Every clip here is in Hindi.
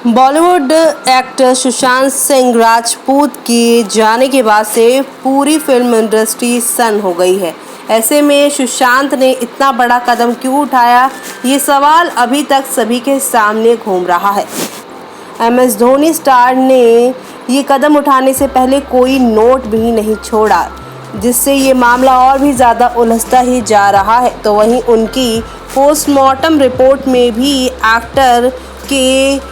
बॉलीवुड एक्टर सुशांत सिंह राजपूत के जाने के बाद से पूरी फिल्म इंडस्ट्री सन्न हो गई है। ऐसे में सुशांत ने इतना बड़ा कदम क्यों उठाया, ये सवाल अभी तक सभी के सामने घूम रहा है। MS धोनी स्टार ने ये कदम उठाने से पहले कोई नोट भी नहीं छोड़ा, जिससे ये मामला और भी ज़्यादा उलझता ही जा रहा है। तो वहीं उनकी पोस्टमार्टम रिपोर्ट में भी एक्टर के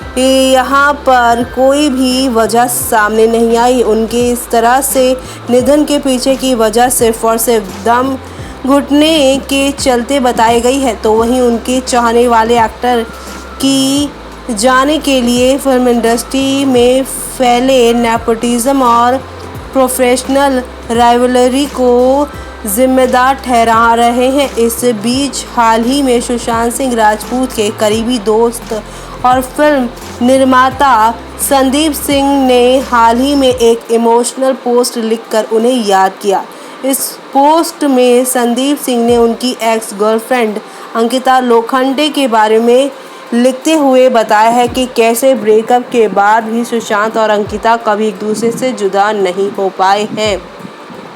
यहाँ पर कोई भी वजह सामने नहीं आई। उनके इस तरह से निधन के पीछे की वजह सिर्फ और सिर्फ दम घुटने के चलते बताई गई है। तो वहीं उनके चाहने वाले एक्टर की जाने के लिए फिल्म इंडस्ट्री में फैले नेपोटिज्म और प्रोफेशनल राइवलरी को जिम्मेदार ठहरा रहे हैं। इस बीच हाल ही में सुशांत सिंह राजपूत के करीबी दोस्त और फिल्म निर्माता संदीप सिंह ने हाल ही में एक इमोशनल पोस्ट लिखकर उन्हें याद किया। इस पोस्ट में संदीप सिंह ने उनकी एक्स गर्लफ्रेंड अंकिता लोखंडे के बारे में लिखते हुए बताया है कि कैसे ब्रेकअप के बाद भी सुशांत और अंकिता कभी एक दूसरे से जुदा नहीं हो पाए हैं।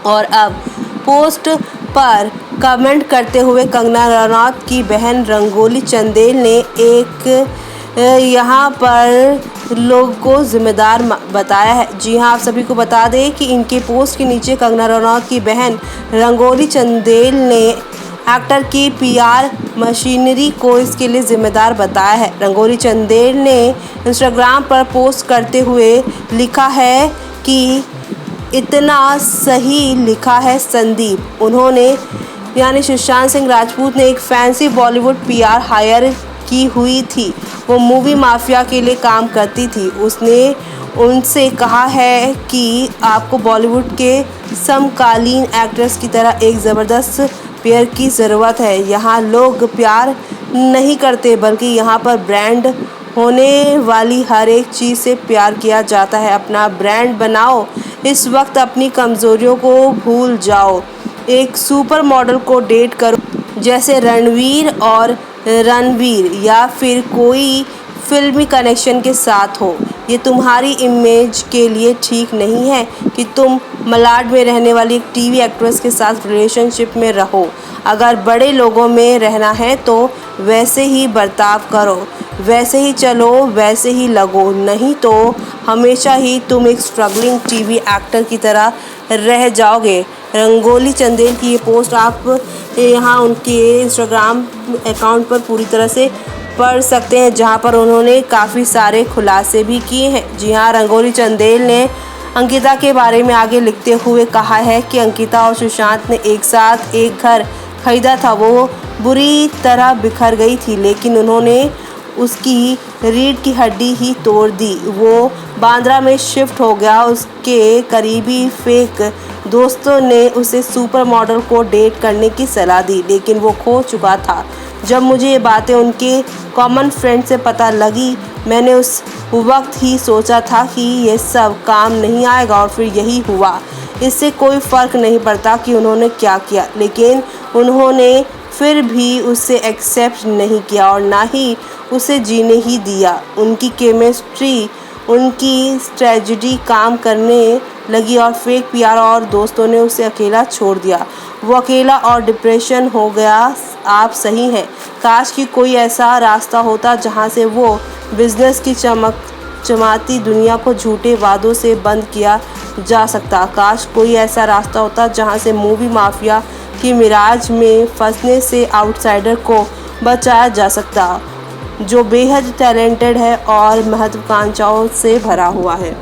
और अब पोस्ट पर कमेंट करते हुए कंगना रनौत की बहन रंगोली चंदेल ने एक यहाँ पर लोगों को जिम्मेदार बताया है। जी हाँ, आप सभी को बता दें कि इनके पोस्ट के नीचे कंगना रनौत की बहन रंगोली चंदेल ने एक्टर की PR मशीनरी को इसके लिए जिम्मेदार बताया है। रंगोली चंदेल ने इंस्टाग्राम पर पोस्ट करते हुए लिखा है कि इतना सही लिखा है संदीप। उन्होंने यानी सुशांत सिंह राजपूत ने एक फैंसी बॉलीवुड PR हायर की हुई थी। वो मूवी माफिया के लिए काम करती थी। उसने उनसे कहा है कि आपको बॉलीवुड के समकालीन एक्ट्रेस की तरह एक ज़बरदस्त पेयर की ज़रूरत है। यहाँ लोग प्यार नहीं करते, बल्कि यहाँ पर ब्रांड होने वाली हर एक चीज़ से प्यार किया जाता है। अपना ब्रांड बनाओ, इस वक्त अपनी कमज़ोरियों को भूल जाओ। एक सुपर मॉडल को डेट करो, जैसे रणवीर और रणवीर, या फिर कोई फिल्मी कनेक्शन के साथ हो। ये तुम्हारी इमेज के लिए ठीक नहीं है कि तुम मलाड में रहने वाली एक TV एक्ट्रेस के साथ रिलेशनशिप में रहो। अगर बड़े लोगों में रहना है तो वैसे ही बर्ताव करो, वैसे ही चलो, वैसे ही लगो, नहीं तो हमेशा ही तुम एक स्ट्रगलिंग TV एक्टर की तरह रह जाओगे। रंगोली चंदेल की ये पोस्ट आप यहाँ उनके इंस्टाग्राम अकाउंट पर पूरी तरह से पढ़ सकते हैं, जहाँ पर उन्होंने काफ़ी सारे खुलासे भी किए हैं। जी हाँ, रंगोली चंदेल ने अंकिता के बारे में आगे लिखते हुए कहा है कि अंकिता और सुशांत ने एक साथ एक घर खरीदा था। वो बुरी तरह बिखर गई थी, लेकिन उन्होंने उसकी रीढ़ की हड्डी ही तोड़ दी। वो बांद्रा में शिफ्ट हो गया। उसके करीबी फेक दोस्तों ने उसे सुपर मॉडल को डेट करने की सलाह दी, लेकिन वो खो चुका था। जब मुझे ये बातें उनके कॉमन फ्रेंड से पता लगी, मैंने उस वक्त ही सोचा था कि ये सब काम नहीं आएगा, और फिर यही हुआ। इससे कोई फ़र्क नहीं पड़ता कि उन्होंने क्या किया, लेकिन उन्होंने फिर भी उसे एक्सेप्ट नहीं किया और ना ही उसे जीने ही दिया। उनकी केमिस्ट्री, उनकी स्ट्रेटजी काम करने लगी और फेक PR और दोस्तों ने उसे अकेला छोड़ दिया। वो अकेला और डिप्रेशन हो गया। आप सही हैं, काश कि कोई ऐसा रास्ता होता जहां से वो बिजनेस की चमाती दुनिया को झूठे वादों से बंद किया जा सकता। काश कोई ऐसा रास्ता होता जहां से मूवी माफिया की मिराज में फंसने से आउटसाइडर को बचाया जा सकता, जो बेहद टैलेंटेड है और महत्वाकांक्षाओं से भरा हुआ है।